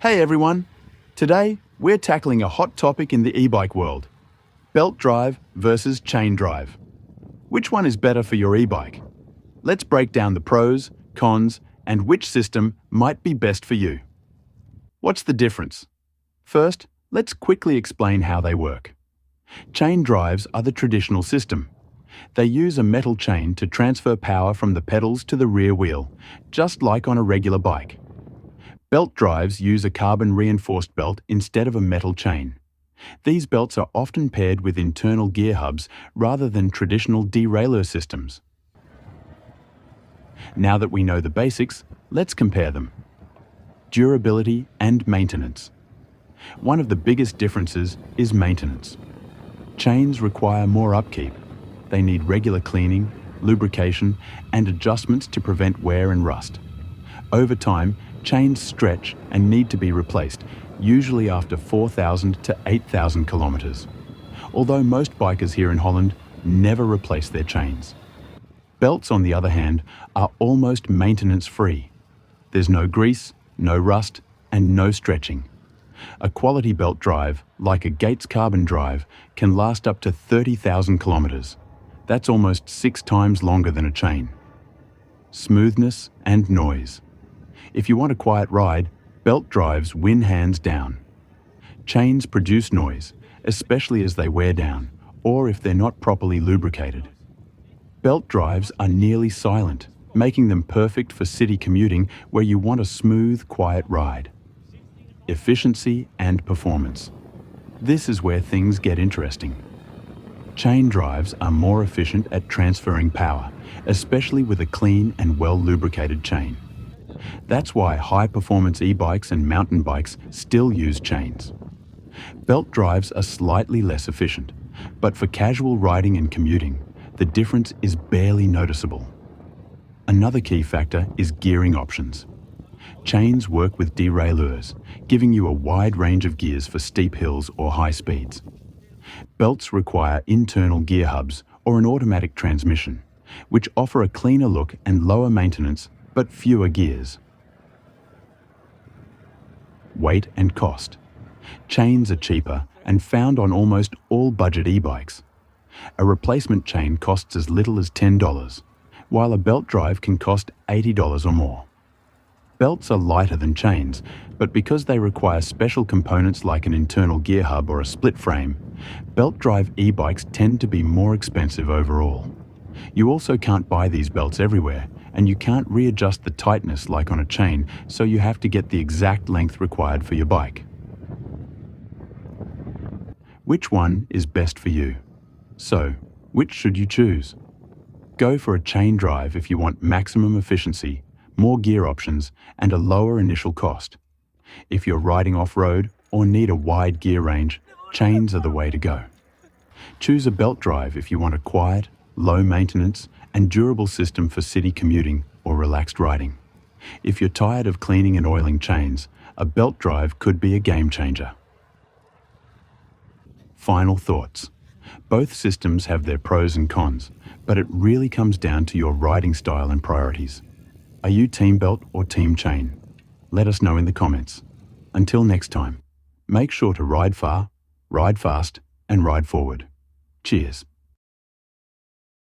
Hey everyone! Today, we're tackling a hot topic in the e-bike world. Belt drive versus chain drive. Which one is better for your e-bike? Let's break down the pros, cons, and which system might be best for you. What's the difference? First, let's quickly explain how they work. Chain drives are the traditional system. They use a metal chain to transfer power from the pedals to the rear wheel, just like on a regular bike. Belt drives use a carbon-reinforced belt instead of a metal chain. These belts are often paired with internal gear hubs rather than traditional derailleur systems. Now that we know the basics, let's compare them. Durability and maintenance. One of the biggest differences is maintenance. Chains require more upkeep. They need regular cleaning, lubrication, and adjustments to prevent wear and rust. Over time, chains stretch and need to be replaced, usually after 4,000 to 8,000 kilometers. Although most bikers here in Holland never replace their chains. Belts, on the other hand, are almost maintenance-free. There's no grease, no rust, and no stretching. A quality belt drive, like a Gates carbon drive, can last up to 30,000 kilometers. That's almost 6 times longer than a chain. Smoothness and noise. If you want a quiet ride, belt drives win hands down. Chains produce noise, especially as they wear down, or if they're not properly lubricated. Belt drives are nearly silent, making them perfect for city commuting where you want a smooth, quiet ride. Efficiency and performance. This is where things get interesting. Chain drives are more efficient at transferring power, especially with a clean and well-lubricated chain. That's why high-performance e-bikes and mountain bikes still use chains. Belt drives are slightly less efficient, but for casual riding and commuting, the difference is barely noticeable. Another key factor is gearing options. Chains work with derailleurs, giving you a wide range of gears for steep hills or high speeds. Belts require internal gear hubs or an automatic transmission, which offer a cleaner look and lower maintenance, but fewer gears. Weight and cost. Chains are cheaper and found on almost all budget e-bikes. A replacement chain costs as little as $10, while a belt drive can cost $80 or more. Belts are lighter than chains, but because they require special components like an internal gear hub or a split frame, belt drive e-bikes tend to be more expensive overall. You also can't buy these belts everywhere, and you can't readjust the tightness like on a chain, so you have to get the exact length required for your bike. Which one is best for you? So, which should you choose? Go for a chain drive if you want maximum efficiency, more gear options, and a lower initial cost. If you're riding off-road or need a wide gear range, chains are the way to go. Choose a belt drive if you want a quiet, low maintenance, and durable system for city commuting or relaxed riding. If you're tired of cleaning and oiling chains, a belt drive could be a game changer. Final thoughts. Both systems have their pros and cons, but it really comes down to your riding style and priorities. Are you team belt or team chain? Let us know in the comments. Until next time, make sure to ride far, ride fast, and ride forward. Cheers.